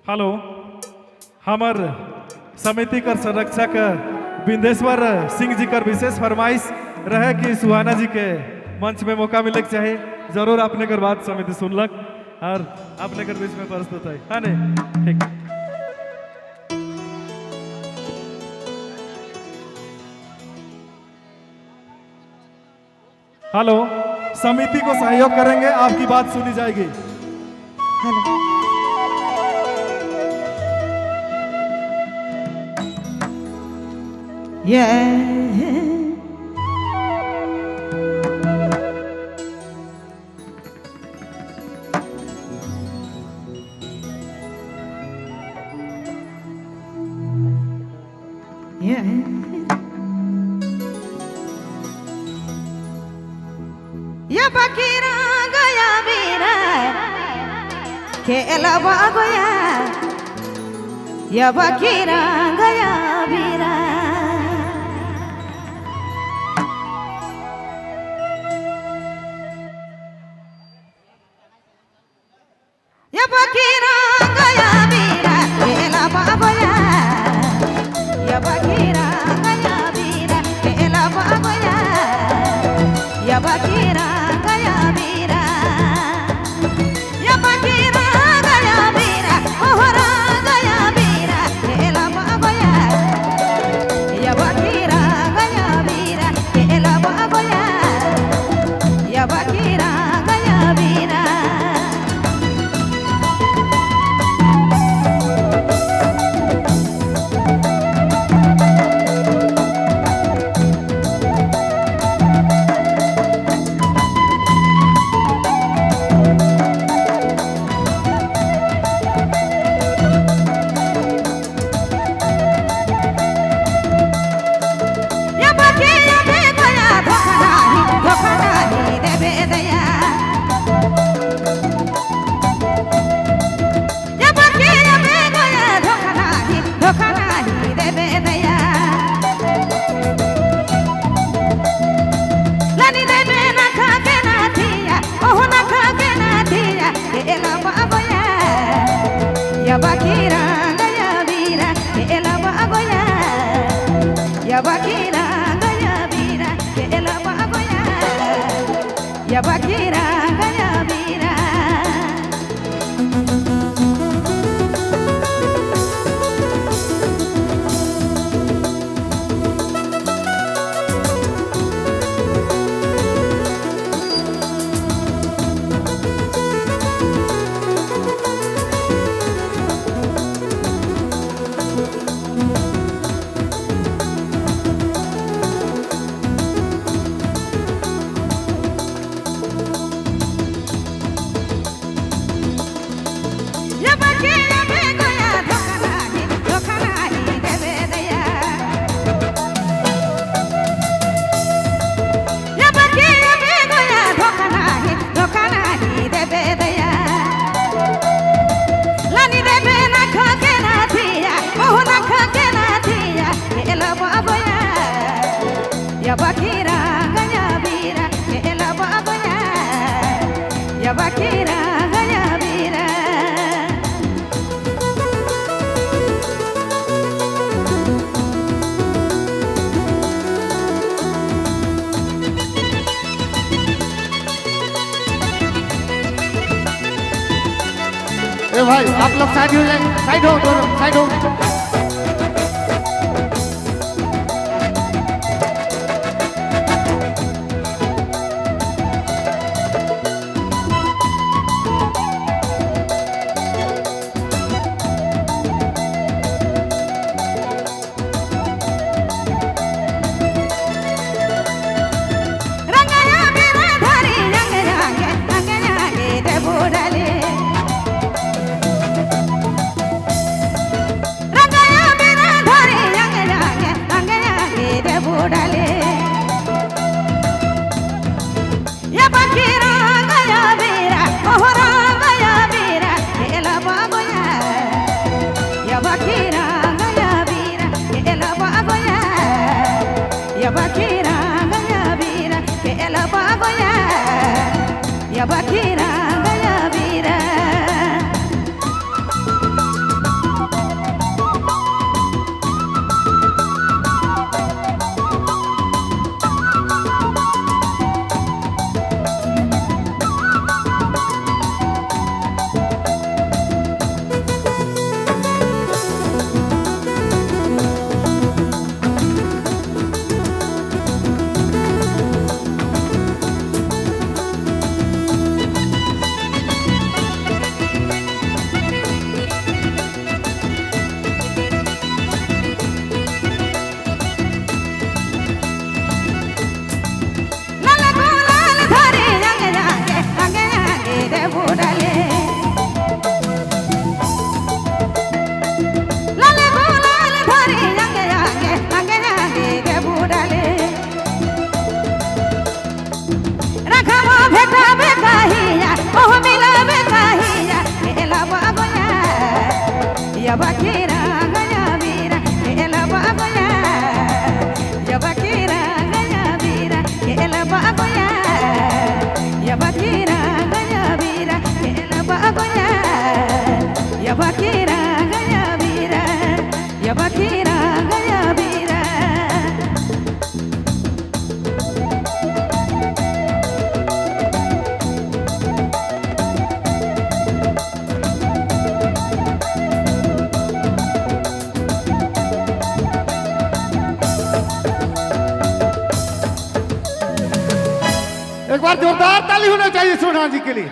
Hello हमर समिति कर संरक्षक बिंदेश्वर सिंह जी कर विशेष फरमाइश रहे कि सुहाना जी के मंच में मौका मिले के चाहे जरूर आपने कर बात समिति सुनलक और आपने कर बीच में प्रस्तुत है हाँ नहीं ठीक। हेलो समिति को सहयोग करेंगे आपकी बात सुनी जाएगी। हेलो या बकीरा गया वीरा के अलावा गया या बकीरा गया वीरा या बकीरा गया वीरा के अलावा गया या बकीरा गया वीरा के अलावा गया या बकीरा गया वीरा या बकीरा गया वीरा ओहरा गया वीरा केला बाबया या बकीरा गया वीरा केला बाबया या बकीरा गया वीरा या बकीरा गया वीरा केला बाबया या बकीरा गया वीरा केला बाबया या बकीरा गया वीरा या बकीरा गया वीरा केला बाबया या बकीरा गया वीरा ए भाई आप लोग साइड हो जाए, साइड हो दोनों साइड हो। रंग बार जोरदार ताली होना चाहिए सोना जी के लिए।